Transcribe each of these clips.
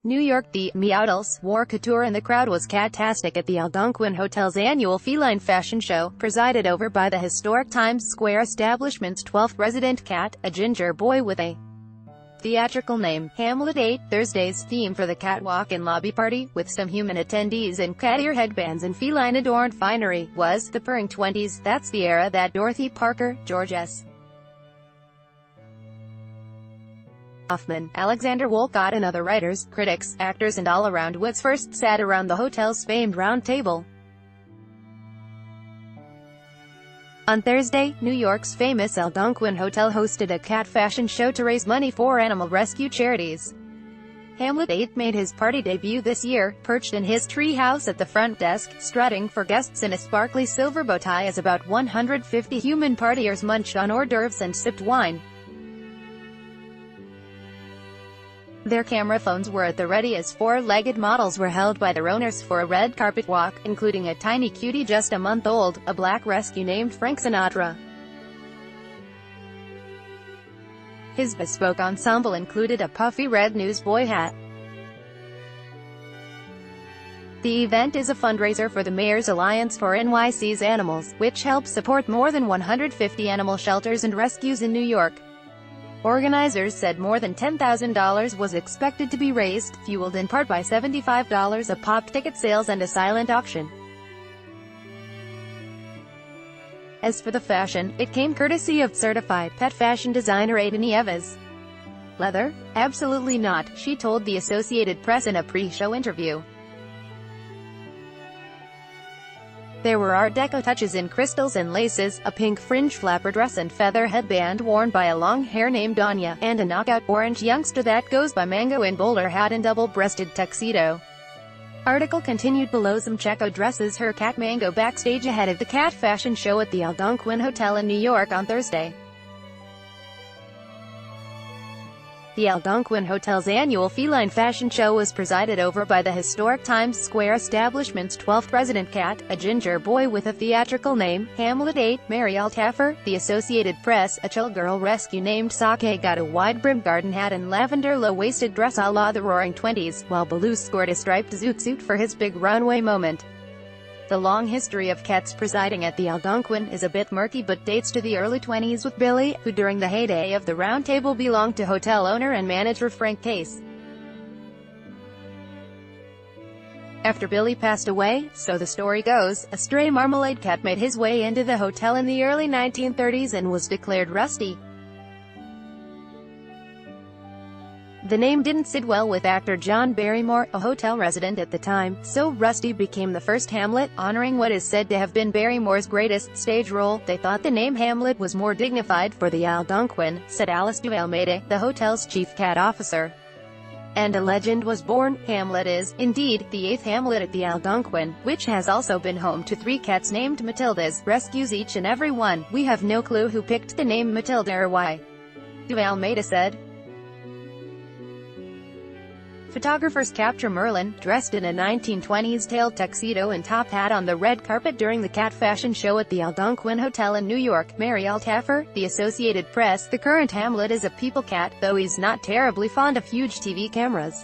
New York. The Meowdles wore couture and the crowd was catastic at the Algonquin Hotel's annual feline fashion show, presided over by the historic Times Square establishment's 12th resident cat, a ginger boy with a theatrical name, Hamlet. 8. Thursday's theme for the catwalk and lobby party, with some human attendees in cat ear headbands and feline-adorned finery, was the purring 20s. That's the era that Dorothy Parker, George S. Hoffman, Alexander Woollcott and other writers, critics, actors and all-around wits first sat around the hotel's famed round table. On Thursday, New York's famous Algonquin Hotel hosted a cat fashion show to raise money for animal rescue charities. Hamlet 8 made his party debut this year, perched in his tree house at the front desk, strutting for guests in a sparkly silver bow tie as about 150 human partiers munched on hors d'oeuvres and sipped wine. Their camera phones were at the ready as four-legged models were held by their owners for a red carpet walk, including a tiny cutie just a month old, a black rescue named Frank Sinatra. His bespoke ensemble included a puffy red newsboy hat. The event is a fundraiser for the Mayor's Alliance for NYC's Animals, which helps support more than 150 animal shelters and rescues in New York. Organizers said more than $10,000 was expected to be raised, fueled in part by $75 a pop ticket sales and a silent auction. As for the fashion, it came courtesy of certified pet fashion designer Ada Nieves. Leather? Absolutely not, she told the Associated Press in a pre-show interview. There were Art Deco touches in crystals and laces, a pink fringe flapper dress and feather headband worn by a long-hair named Anya, and a knockout orange youngster that goes by Mango in bowler hat and double-breasted tuxedo. Article continued below. Some Checo dresses her cat Mango backstage ahead of the cat fashion show at the Algonquin Hotel in New York on Thursday. The Algonquin Hotel's annual feline fashion show was presided over by the historic Times Square establishment's 12th resident cat, a ginger boy with a theatrical name, Hamlet. 8. Mary Altaffer, The Associated Press, a chill girl rescue named Sake got a wide-brimmed garden hat and lavender low-waisted dress a la the Roaring Twenties, while Baloo scored a striped zoot suit for his big runway moment. The long history of cats presiding at the Algonquin is a bit murky but dates to the early 20s with Billy, who during the heyday of the Round Table belonged to hotel owner and manager Frank Case. After Billy passed away, so the story goes, a stray marmalade cat made his way into the hotel in the early 1930s and was declared Rusty. The name didn't sit well with actor John Barrymore, a hotel resident at the time, so Rusty became the first Hamlet, honoring what is said to have been Barrymore's greatest stage role. They thought the name Hamlet was more dignified for the Algonquin, said Alice Duvalmede, the hotel's chief cat officer. And a legend was born. Hamlet is, indeed, the 8th Hamlet at the Algonquin, which has also been home to 3 cats named Matildas, rescues each and every one. We have no clue who picked the name Matilda or why, Duvalmede said. Photographers capture Merlin, dressed in a 1920s tailed tuxedo and top hat on the red carpet during the cat fashion show at the Algonquin Hotel in New York. Mary Altaffer, The Associated Press, the current Hamlet is a people cat, though he's not terribly fond of huge TV cameras.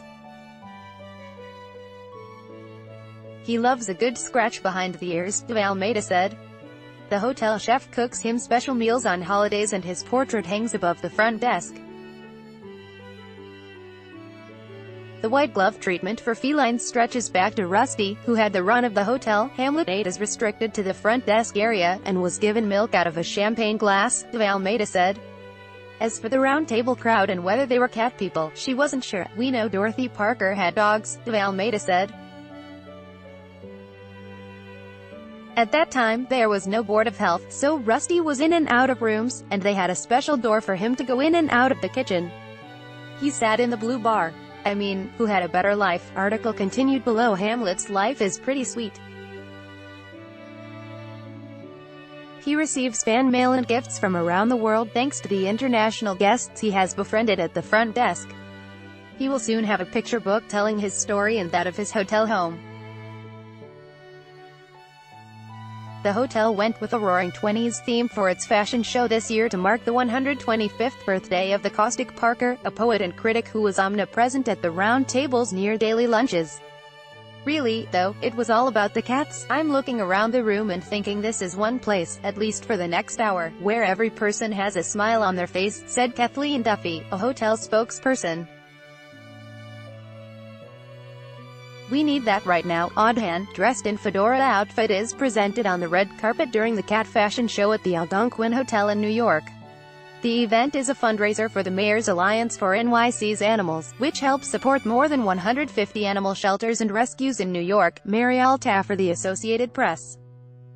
He loves a good scratch behind the ears, Duvalmede said. The hotel chef cooks him special meals on holidays and his portrait hangs above the front desk. The white glove treatment for felines stretches back to Rusty, who had the run of the hotel. Hamlet 8 is restricted to the front desk area, and was given milk out of a champagne glass, Duvalmede said. As for the round table crowd and whether they were cat people, she wasn't sure. We know Dorothy Parker had dogs, Duvalmede said. At that time, there was no board of health, so Rusty was in and out of rooms, and they had a special door for him to go in and out of the kitchen. He sat in the blue bar. I mean, who had a better life? Article continued below. Hamlet's life is pretty sweet. He receives fan mail and gifts from around the world thanks to the international guests he has befriended at the front desk. He will soon have a picture book telling his story and that of his hotel home. The hotel went with a Roaring Twenties theme for its fashion show this year to mark the 125th birthday of the caustic Parker, a poet and critic who was omnipresent at the round tables near daily lunches. Really, though, it was all about the cats. I'm looking around the room and thinking this is one place, at least for the next hour, where every person has a smile on their face, said Kathleen Duffy, a hotel spokesperson. We need that right now. Oddhan, dressed in fedora outfit, is presented on the red carpet during the cat fashion show at the Algonquin Hotel in New York. The event is a fundraiser for the Mayor's Alliance for NYC's Animals, which helps support more than 150 animal shelters and rescues in New York. Mary Alta for the Associated Press.